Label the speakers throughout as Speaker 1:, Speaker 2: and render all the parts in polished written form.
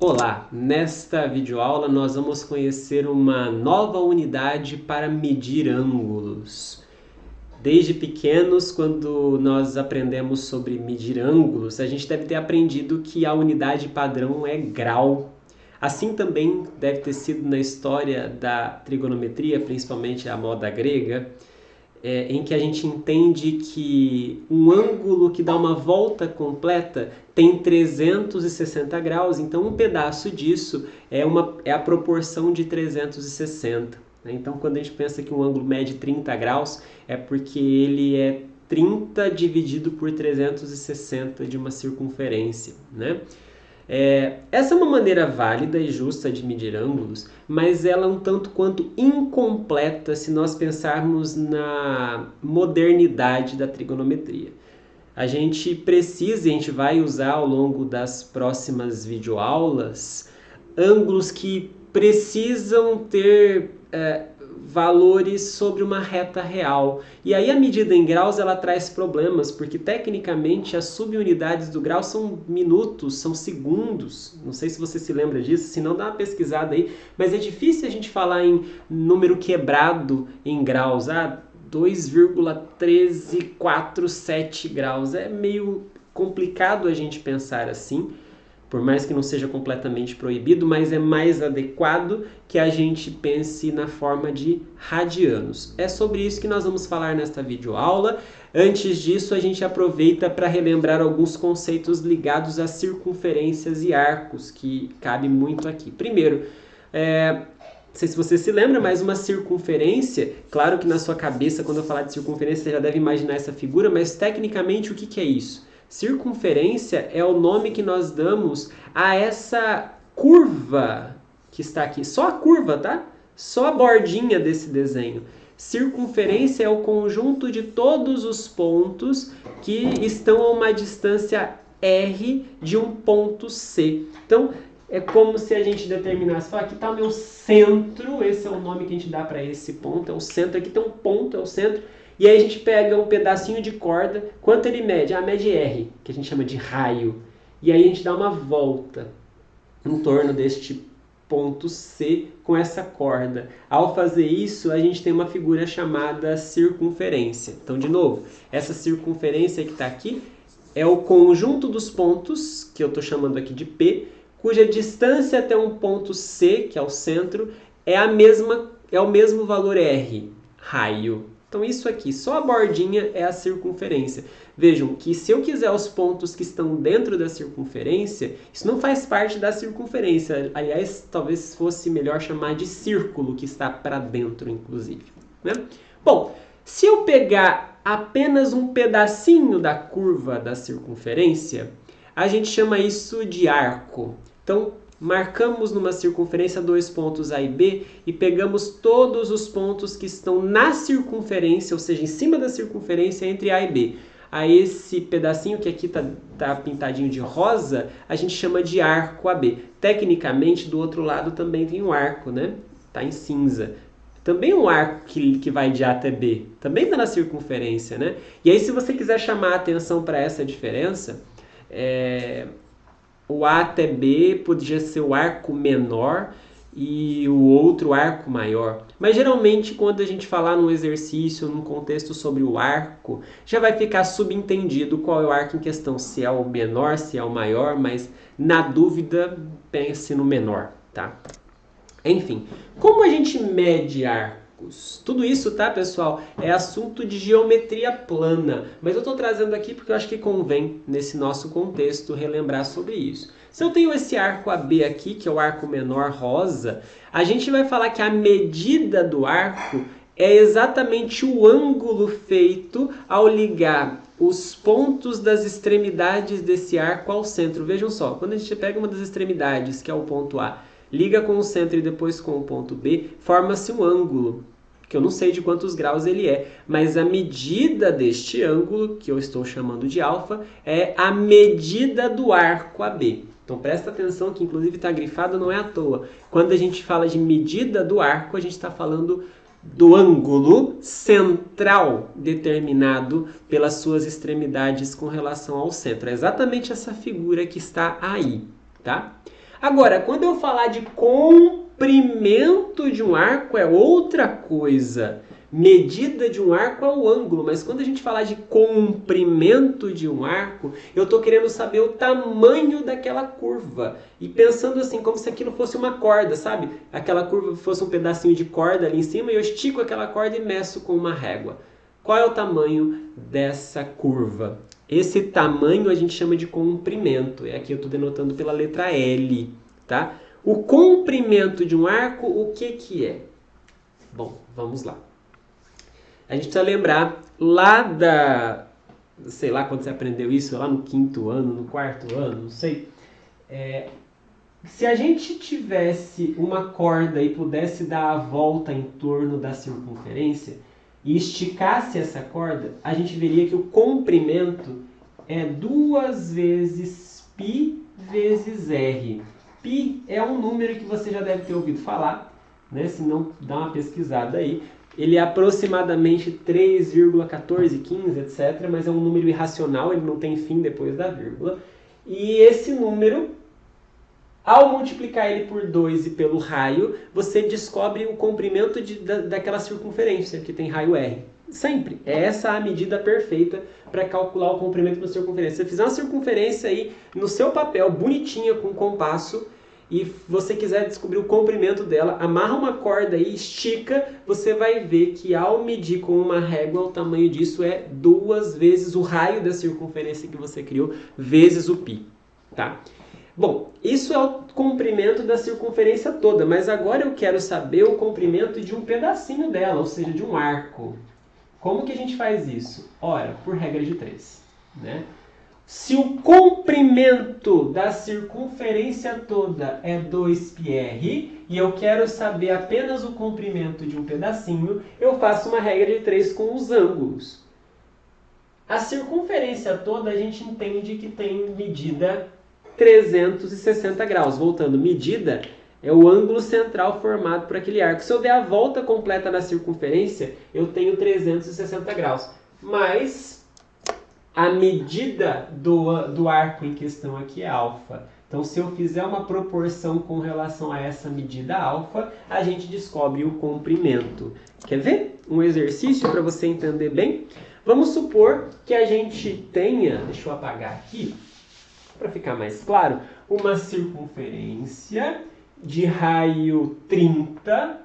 Speaker 1: Olá, nesta videoaula nós vamos conhecer uma nova unidade para medir ângulos. Desde pequenos, quando nós aprendemos sobre medir ângulos, a gente deve ter aprendido que a unidade padrão é grau. Assim também deve ter sido na história da trigonometria, principalmente a moda grega, em que a gente entende que um ângulo que dá uma volta completa tem 360 graus, então um pedaço disso é a proporção de 360. Então, quando a gente pensa que um ângulo mede 30 graus, é porque ele é 30 dividido por 360 de uma circunferência, né? Essa é uma maneira válida e justa de medir ângulos, mas ela é um tanto quanto incompleta se nós pensarmos na modernidade da trigonometria. A gente precisa, e a gente vai usar ao longo das próximas videoaulas, ângulos que precisam ter valores sobre uma reta real. E aí a medida em graus ela traz problemas, porque tecnicamente as subunidades do grau são minutos, são segundos. Não sei se você se lembra disso, se não dá uma pesquisada aí, mas é difícil a gente falar em número quebrado em graus. 2,1347 graus. É meio complicado a gente pensar assim, por mais que não seja completamente proibido, mas é mais adequado que a gente pense na forma de radianos. É sobre isso que nós vamos falar nesta videoaula. Antes disso, a gente aproveita para relembrar alguns conceitos ligados a circunferências e arcos, que cabe muito aqui. Primeiro, não sei se você se lembra, mas uma circunferência, claro que na sua cabeça, quando eu falar de circunferência, você já deve imaginar essa figura, mas tecnicamente o que é isso? Circunferência é o nome que nós damos a essa curva que está aqui. Só a curva, tá? Só a bordinha desse desenho. Circunferência é o conjunto de todos os pontos que estão a uma distância R de um ponto C. Então, é como se a gente determinasse, aqui está o meu centro, esse é o nome que a gente dá para esse ponto, é o centro, aqui tem um ponto, é o centro, e aí a gente pega um pedacinho de corda, quanto ele mede? Mede R, que a gente chama de raio, e aí a gente dá uma volta em torno deste ponto C com essa corda. Ao fazer isso, a gente tem uma figura chamada circunferência. Então, de novo, essa circunferência que está aqui é o conjunto dos pontos, que eu estou chamando aqui de P, cuja distância até um ponto C, que é o centro, é o mesmo valor R, raio. Então isso aqui, só a bordinha é a circunferência. Vejam que se eu quiser os pontos que estão dentro da circunferência, isso não faz parte da circunferência. Aliás, talvez fosse melhor chamar de círculo, que está para dentro, inclusive, né? Bom, se eu pegar apenas um pedacinho da curva da circunferência, a gente chama isso de arco. Então, marcamos numa circunferência 2 pontos A e B e pegamos todos os pontos que estão na circunferência, ou seja, em cima da circunferência entre A e B. A esse pedacinho que aqui tá pintadinho de rosa, a gente chama de arco AB. Tecnicamente, do outro lado também tem um arco, né? Tá em cinza. Também um arco que vai de A até B. Também está na circunferência, né? E aí, se você quiser chamar a atenção para essa diferença, o A até B podia ser o arco menor e o outro arco maior. Mas geralmente quando a gente falar num exercício, num contexto sobre o arco, já vai ficar subentendido qual é o arco em questão, se é o menor, se é o maior, mas na dúvida pense no menor, tá? Enfim, como a gente mede arcos? Tudo isso, tá, pessoal, é assunto de geometria plana, mas eu estou trazendo aqui porque eu acho que convém, nesse nosso contexto, relembrar sobre isso. Se eu tenho esse arco AB aqui, que é o arco menor rosa, a gente vai falar que a medida do arco é exatamente o ângulo feito ao ligar os pontos das extremidades desse arco ao centro. Vejam só, quando a gente pega uma das extremidades, que é o ponto A, liga com o centro e depois com o ponto B, forma-se um ângulo, que eu não sei de quantos graus ele é, mas a medida deste ângulo, que eu estou chamando de alfa, é a medida do arco AB. Então presta atenção que inclusive está grifado, não é à toa. Quando a gente fala de medida do arco, a gente está falando do ângulo central determinado pelas suas extremidades com relação ao centro. É exatamente essa figura que está aí, tá? Agora, quando eu falar de comprimento de um arco é outra coisa. Medida de um arco é o ângulo, mas quando a gente falar de comprimento de um arco, eu estou querendo saber o tamanho daquela curva. E pensando assim, como se aquilo fosse uma corda, sabe? Aquela curva fosse um pedacinho de corda ali em cima e eu estico aquela corda e meço com uma régua. Qual é o tamanho dessa curva? Esse tamanho a gente chama de comprimento. É aqui eu estou denotando pela letra L, tá? O comprimento de um arco, o que é? Bom, vamos lá. A gente precisa lembrar lá sei lá quando você aprendeu isso, lá no 5º ano, no 4º ano, não sei. Se a gente tivesse uma corda e pudesse dar a volta em torno da circunferência e esticasse essa corda, a gente veria que o comprimento é 2 vezes π vezes r. Π é um número que você já deve ter ouvido falar, né? Se não, dá uma pesquisada aí. Ele é aproximadamente 3,1415, etc., mas é um número irracional, ele não tem fim depois da vírgula. E esse número, ao multiplicar ele por 2 e pelo raio, você descobre o comprimento daquela circunferência, que tem raio R. Sempre. É essa a medida perfeita para calcular o comprimento da circunferência. Se você fizer uma circunferência aí no seu papel, bonitinha, com compasso, e você quiser descobrir o comprimento dela, amarra uma corda aí, estica, você vai ver que ao medir com uma régua, o tamanho disso é 2 vezes o raio da circunferência que você criou, vezes o π, tá? Bom, isso é o comprimento da circunferência toda, mas agora eu quero saber o comprimento de um pedacinho dela, ou seja, de um arco. Como que a gente faz isso? Ora, por regra de 3, né? Se o comprimento da circunferência toda é 2πr e eu quero saber apenas o comprimento de um pedacinho, eu faço uma regra de 3 com os ângulos. A circunferência toda a gente entende que tem medida 360 graus. Voltando, medida é o ângulo central formado por aquele arco. Se eu der a volta completa na circunferência, eu tenho 360 graus. Mas a medida do arco em questão aqui é alfa. Então, se eu fizer uma proporção com relação a essa medida alfa, a gente descobre o comprimento. Quer ver um exercício para você entender bem? Vamos supor que a gente tenha, deixa eu apagar aqui, para ficar mais claro, uma circunferência de raio 30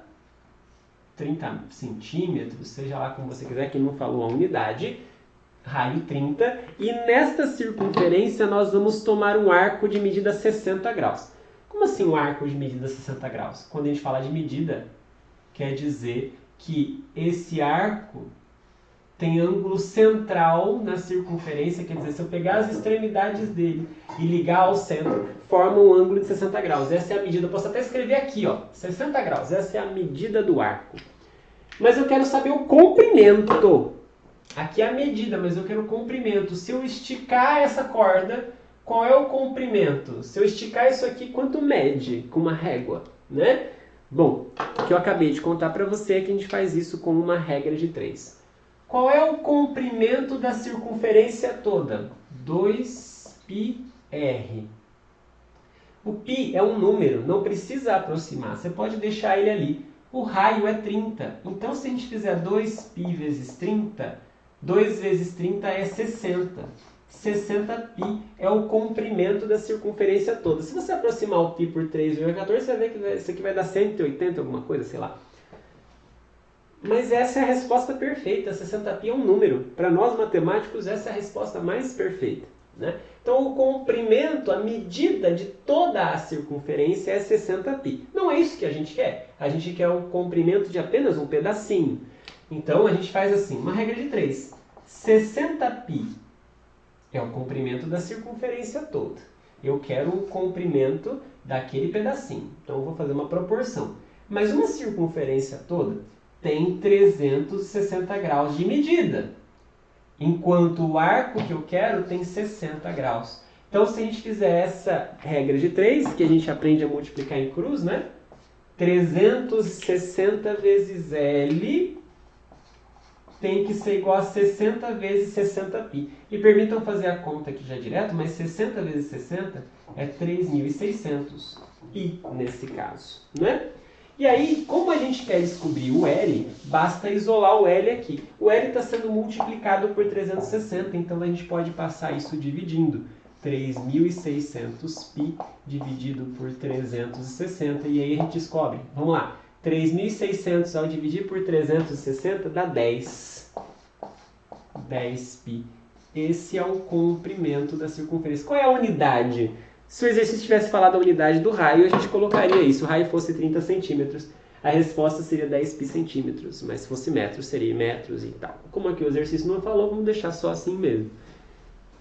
Speaker 1: centímetros, seja lá como você quiser, que não falou a unidade, raio 30, e nesta circunferência nós vamos tomar um arco de medida 60 graus. Como assim um arco de medida 60 graus? Quando a gente fala de medida, quer dizer que esse arco tem ângulo central na circunferência, quer dizer, se eu pegar as extremidades dele e ligar ao centro, forma um ângulo de 60 graus. Essa é a medida, eu posso até escrever aqui, ó, 60 graus, essa é a medida do arco. Mas eu quero saber o comprimento. Aqui é a medida, mas eu quero o comprimento. Se eu esticar essa corda, qual é o comprimento? Se eu esticar isso aqui, quanto mede com uma régua, né? Bom, o que eu acabei de contar para você é que a gente faz isso com uma regra de 3. Qual é o comprimento da circunferência toda? 2πr. O π é um número, não precisa aproximar, você pode deixar ele ali. O raio é 30, então se a gente fizer 2π vezes 30, 2 vezes 30 é 60. 60π é o comprimento da circunferência toda. Se você aproximar o π por 3,14, você vai ver que isso aqui vai dar 180, alguma coisa, sei lá. Mas essa é a resposta perfeita. 60π é um número. Para nós matemáticos, essa é a resposta mais perfeita, né? Então, o comprimento, a medida de toda a circunferência é 60π. Não é isso que a gente quer. A gente quer o comprimento de apenas um pedacinho. Então, a gente faz assim, uma regra de 3. 60π é o comprimento da circunferência toda. Eu quero o comprimento daquele pedacinho. Então, eu vou fazer uma proporção. Mas uma circunferência toda tem 360 graus de medida. Enquanto o arco que eu quero tem 60 graus. Então, se a gente fizer essa regra de 3, que a gente aprende a multiplicar em cruz, né? 360 vezes L tem que ser igual a 60 vezes 60π. E permitam fazer a conta aqui já direto, mas 60 vezes 60 É 3.600 pi nesse caso, né? E aí, como a gente quer descobrir o L, basta isolar o L aqui. O L está sendo multiplicado por 360, então a gente pode passar isso dividindo. 3.600 π dividido por 360, e aí a gente descobre. Vamos lá. 3.600 ao dividir por 360 dá 10. 10 π. Esse é o comprimento da circunferência. Qual é a unidade? Se o exercício tivesse falado a unidade do raio, a gente colocaria isso. Se o raio fosse 30 centímetros, a resposta seria 10 π centímetros. Mas se fosse metros, seria metros e tal. Como aqui o exercício não falou, vamos deixar só assim mesmo.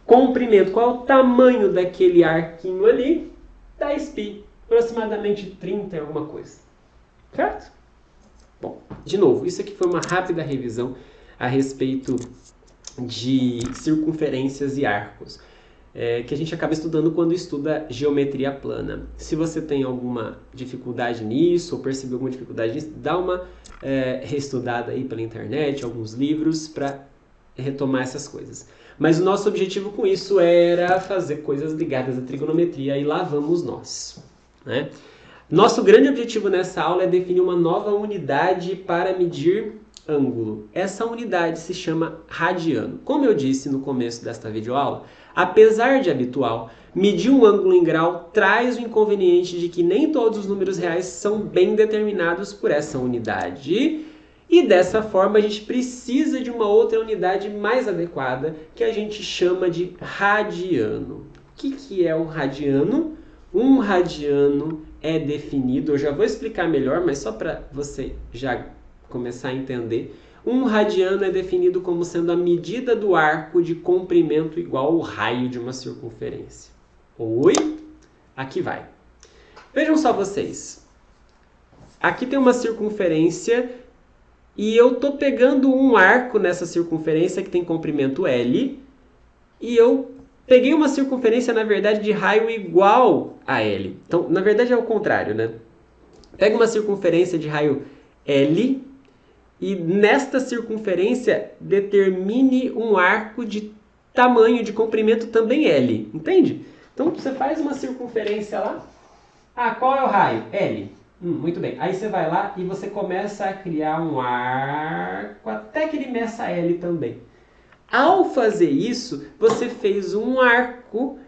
Speaker 1: Comprimento. Qual é o tamanho daquele arquinho ali? 10 π. Aproximadamente 30 e alguma coisa. Certo? Bom, de novo, isso aqui foi uma rápida revisão a respeito de circunferências e arcos. Que a gente acaba estudando quando estuda geometria plana. Se você tem alguma dificuldade nisso, ou percebeu alguma dificuldade nisso, dá uma reestudada aí pela internet, alguns livros, para retomar essas coisas. Mas o nosso objetivo com isso era fazer coisas ligadas à trigonometria, e lá vamos nós, né? Nosso grande objetivo nessa aula é definir uma nova unidade para medir ângulo. Essa unidade se chama radiano. Como eu disse no começo desta videoaula, apesar de habitual, medir um ângulo em grau traz o inconveniente de que nem todos os números reais são bem determinados por essa unidade. E dessa forma a gente precisa de uma outra unidade mais adequada, que a gente chama de radiano. O que é o radiano? Um radiano é definido, eu já vou explicar melhor, mas só para você já começar a entender. Um radiano é definido como sendo a medida do arco de comprimento igual ao raio de uma circunferência. Oi? Aqui vai. Vejam só vocês. Aqui tem uma circunferência e eu estou pegando um arco nessa circunferência que tem comprimento L, e eu peguei uma circunferência, na verdade, de raio igual a L. Então, na verdade é o contrário, né? Pega uma circunferência de raio L e nesta circunferência determine um arco de tamanho de comprimento também L. Entende? Então, você faz uma circunferência lá. Ah, qual é o raio? L. Muito bem. Aí você vai lá e você começa a criar um arco até que ele meça L também. Ao fazer isso, você fez um arco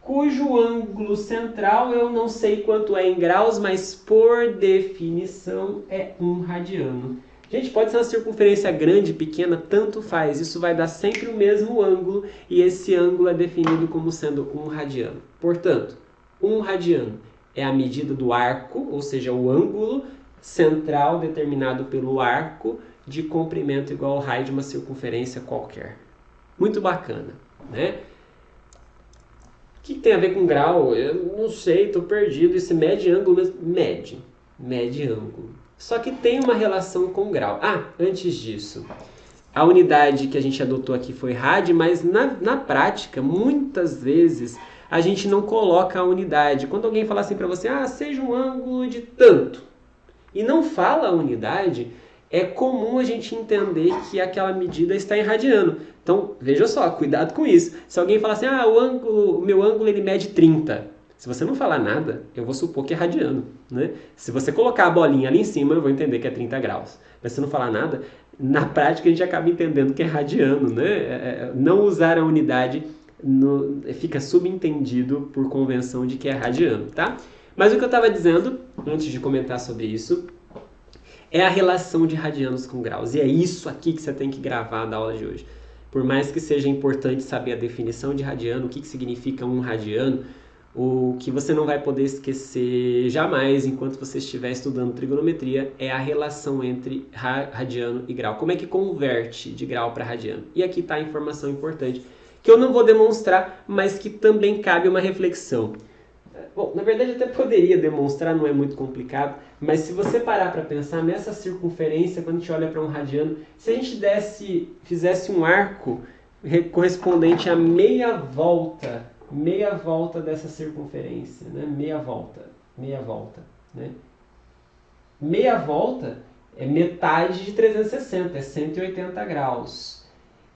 Speaker 1: cujo ângulo central eu não sei quanto é em graus, mas por definição é 1 radiano. Gente, pode ser uma circunferência grande, pequena, tanto faz. Isso vai dar sempre o mesmo ângulo e esse ângulo é definido como sendo 1 radiano. Portanto, 1 radiano é a medida do arco, ou seja, o ângulo central determinado pelo arco de comprimento igual ao raio de uma circunferência qualquer. Muito bacana, né? O que tem a ver com grau? Eu não sei, estou perdido. Esse mede ângulo mesmo? Mede ângulo. Só que tem uma relação com grau. Ah, antes disso, a unidade que a gente adotou aqui foi rad, mas na prática, muitas vezes, a gente não coloca a unidade. Quando alguém fala assim para você, seja um ângulo de tanto, e não fala a unidade, é comum a gente entender que aquela medida está em radiano. Então, veja só, cuidado com isso. Se alguém falar assim, o meu ângulo ele mede 30. Se você não falar nada, eu vou supor que é radiano, né? Se você colocar a bolinha ali em cima, eu vou entender que é 30 graus. Mas se não falar nada, na prática a gente acaba entendendo que é radiano, né? Não usar a unidade fica subentendido por convenção de que é radiano, tá? Mas o que eu estava dizendo, antes de comentar sobre isso, é a relação de radianos com graus. E é isso aqui que você tem que gravar da aula de hoje. Por mais que seja importante saber a definição de radiano, o que significa um radiano, o que você não vai poder esquecer jamais enquanto você estiver estudando trigonometria é a relação entre radiano e grau. Como é que converte de grau para radiano? E aqui está a informação importante, que eu não vou demonstrar, mas que também cabe uma reflexão. Bom, na verdade até poderia demonstrar, não é muito complicado, mas se você parar para pensar nessa circunferência, quando a gente olha para um radiano, se a gente fizesse um arco correspondente a meia volta dessa circunferência, né? Meia volta, né? Meia volta é metade de 360, é 180 graus.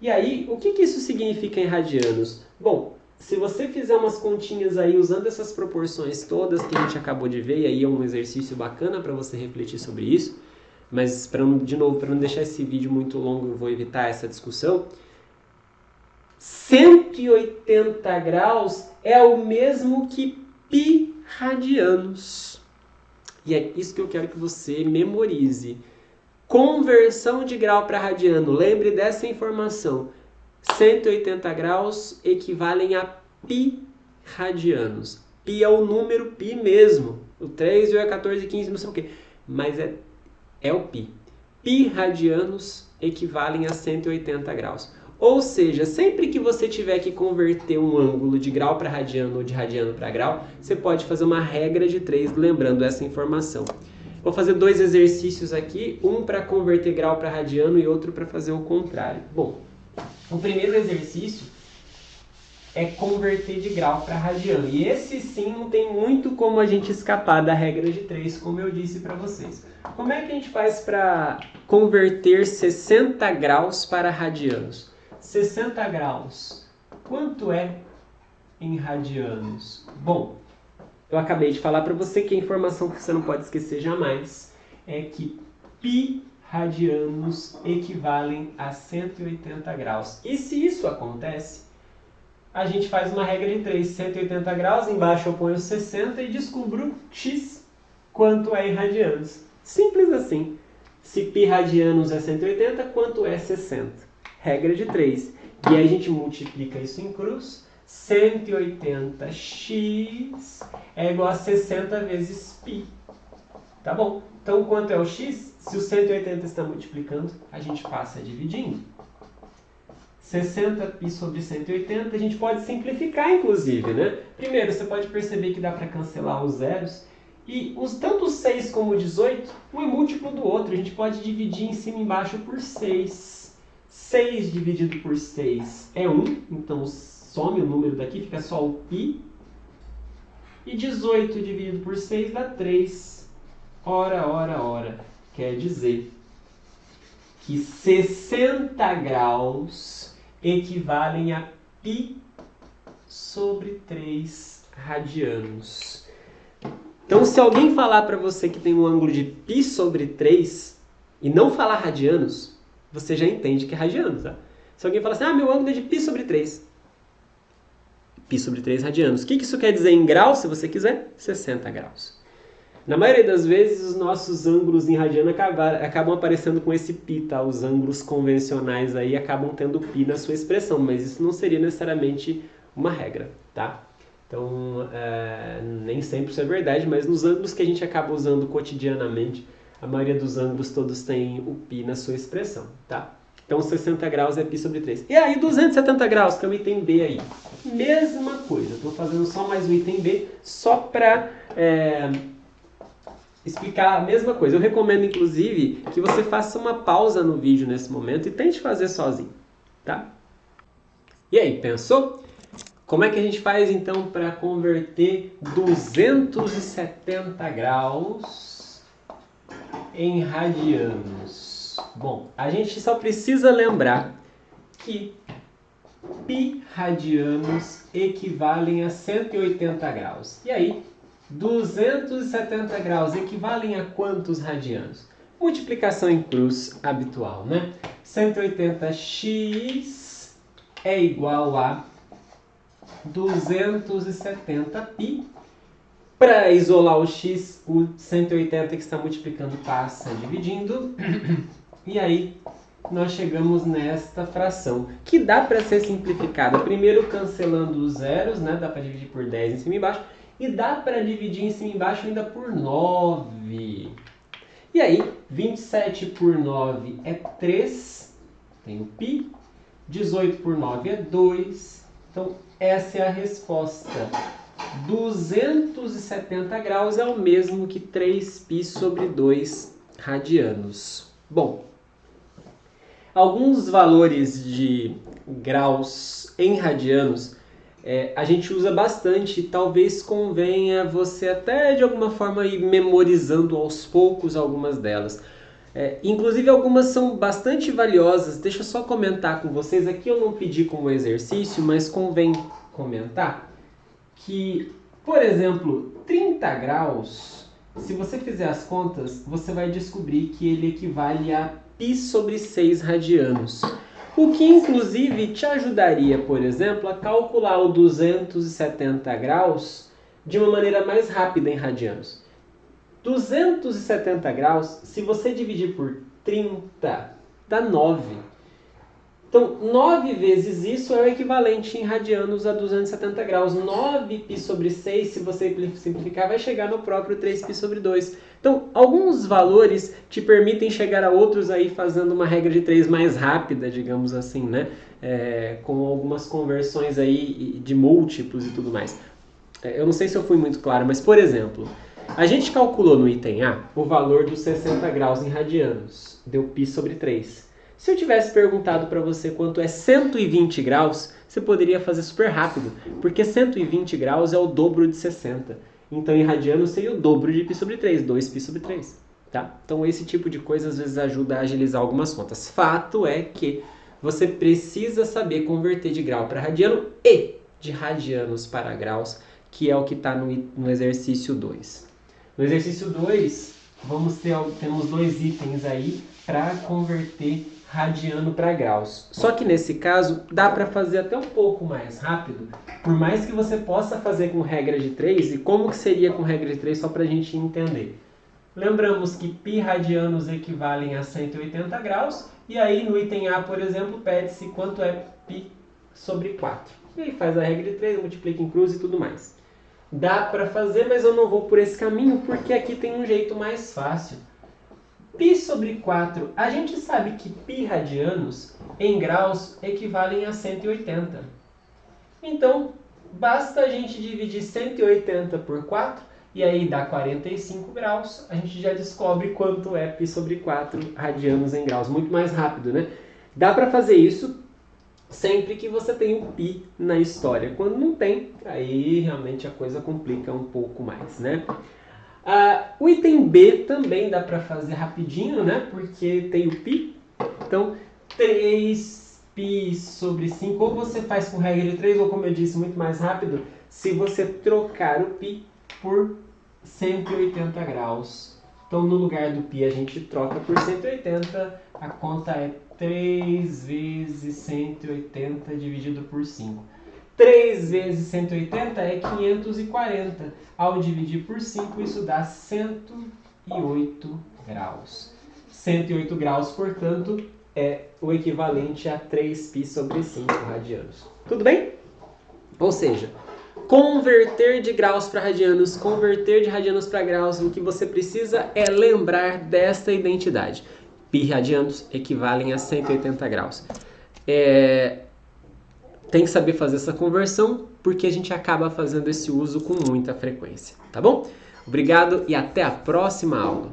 Speaker 1: E aí, o que isso significa em radianos? Bom, se você fizer umas continhas aí usando essas proporções todas que a gente acabou de ver, e aí é um exercício bacana para você refletir sobre isso, mas de novo, para não deixar esse vídeo muito longo, eu vou evitar essa discussão. 180 graus é o mesmo que π radianos. E é isso que eu quero que você memorize. Conversão de grau para radiano. Lembre dessa informação. 180 graus equivalem a π radianos. Π é o número π mesmo. O 3, o 14, 15, não sei o quê. Mas é o π. Π radianos equivalem a 180 graus. Ou seja, sempre que você tiver que converter um ângulo de grau para radiano ou de radiano para grau, você pode fazer uma regra de 3 lembrando essa informação. Vou fazer 2 exercícios aqui, um para converter grau para radiano e outro para fazer o contrário. Bom, o primeiro exercício é converter de grau para radiano. E esse sim não tem muito como a gente escapar da regra de 3, como eu disse para vocês. Como é que a gente faz para converter 60 graus para radianos? 60 graus, quanto é em radianos? Bom, eu acabei de falar para você que a informação que você não pode esquecer jamais é que π radianos equivalem a 180 graus. E se isso acontece, a gente faz uma regra de 3, 180 graus, embaixo eu ponho 60 e descubro x, quanto é em radianos. Simples assim. Se π radianos é 180, quanto é 60? Regra de 3. E aí a gente multiplica isso em cruz. 180x é igual a 60 vezes π. Tá bom? Então, quanto é o x? Se o 180 está multiplicando, a gente passa dividindo. 60π sobre 180, a gente pode simplificar, inclusive, né? Primeiro, você pode perceber que dá para cancelar os zeros. E tanto o 6 como o 18, um é múltiplo do outro. A gente pode dividir em cima e embaixo por 6. 6 dividido por 6 é 1, então some o número daqui, fica só o π. E 18 dividido por 6 dá 3. Ora. Quer dizer que 60 graus equivalem a π sobre 3 radianos. Então, se alguém falar para você que tem um ângulo de π sobre 3 e não falar radianos, você já entende que é radianos, tá? Se alguém falar assim, meu ângulo é de π sobre 3. Π sobre 3 radianos. O que isso quer dizer em graus, se você quiser? 60 graus. Na maioria das vezes, os nossos ângulos em radiano acabam aparecendo com esse π, tá? Os ângulos convencionais aí acabam tendo π na sua expressão, mas isso não seria necessariamente uma regra, tá? Então, nem sempre isso é verdade, mas nos ângulos que a gente acaba usando cotidianamente, a maioria dos ângulos todos tem o π na sua expressão, tá? Então, 60 graus é π sobre 3. E aí, 270 graus, que é o item B aí. Mesma coisa. Estou fazendo só mais o item B, só para explicar a mesma coisa. Eu recomendo, inclusive, que você faça uma pausa no vídeo nesse momento e tente fazer sozinho, tá? E aí, pensou? Como é que a gente faz, então, para converter 270 graus em radianos? Bom, a gente só precisa lembrar que π radianos equivalem a 180 graus. E aí, 270 graus equivalem a quantos radianos? Multiplicação em cruz habitual, né? 180x é igual a 270π. Para isolar o x, o 180 que está multiplicando passa dividindo. E aí, nós chegamos nesta fração, que dá para ser simplificada. Primeiro cancelando os zeros, né? Dá para dividir por 10 em cima e embaixo. E dá para dividir em cima e embaixo ainda por 9. E aí, 27 por 9 é 3. Tem o π. 18 por 9 é 2. Então, essa é a resposta. 270 graus é o mesmo que 3π sobre 2 radianos. Bom, alguns valores de graus em radianos a gente usa bastante. Talvez convenha você até de alguma forma ir memorizando aos poucos algumas delas. Inclusive algumas são bastante valiosas. Deixa eu só comentar com vocês. Aqui eu não pedi como exercício, mas convém comentar que, por exemplo, 30 graus, se você fizer as contas, você vai descobrir que ele equivale a π sobre 6 radianos. O que, inclusive, te ajudaria, por exemplo, a calcular o 270 graus de uma maneira mais rápida em radianos. 270 graus, se você dividir por 30, dá 9. Então, 9 vezes isso é o equivalente em radianos a 270 graus. 9π sobre 6, se você simplificar, vai chegar no próprio 3π sobre 2. Então, alguns valores te permitem chegar a outros aí fazendo uma regra de 3 mais rápida, digamos assim, né? Com algumas conversões aí de múltiplos e tudo mais. Eu não sei se eu fui muito claro, mas, por exemplo, a gente calculou no item A o valor dos 60 graus em radianos. Deu π sobre 3. Se eu tivesse perguntado para você quanto é 120 graus, você poderia fazer super rápido, porque 120 graus é o dobro de 60. Então, em radianos, seria o dobro de π sobre 3, 2π sobre 3. Tá? Então, esse tipo de coisa, às vezes, ajuda a agilizar algumas contas. Fato é que você precisa saber converter de grau para radiano e de radianos para graus, que é o que está no exercício 2. No exercício 2, temos 2 itens aí para converter radiano para graus. Só que nesse caso, dá para fazer até um pouco mais rápido, por mais que você possa fazer com regra de 3, e como que seria com regra de 3, só para a gente entender. Lembramos que π radianos equivalem a 180 graus, e aí no item A, por exemplo, pede-se quanto é π sobre 4. E aí faz a regra de 3, multiplica em cruz e tudo mais. Dá para fazer, mas eu não vou por esse caminho, porque aqui tem um jeito mais fácil. π sobre 4, a gente sabe que π radianos em graus equivalem a 180. Então, basta a gente dividir 180 por 4, e aí dá 45 graus, a gente já descobre quanto é π sobre 4 radianos em graus. Muito mais rápido, né? Dá para fazer isso sempre que você tem um π na história. Quando não tem, aí realmente a coisa complica um pouco mais, né? O item B também dá para fazer rapidinho, né? Porque tem o π. Então, 3π sobre 5, ou você faz com regra de 3, ou como eu disse, muito mais rápido, se você trocar o π por 180 graus. Então, no lugar do π, a gente troca por 180, a conta é 3 vezes 180 dividido por 5. 3 vezes 180 é 540. Ao dividir por 5, isso dá 108 graus. 108 graus, portanto, é o equivalente a 3π sobre 5 radianos. Tudo bem? Ou seja, converter de graus para radianos, converter de radianos para graus, o que você precisa é lembrar desta identidade. π radianos equivalem a 180 graus. Tem que saber fazer essa conversão, porque a gente acaba fazendo esse uso com muita frequência, tá bom? Obrigado e até a próxima aula!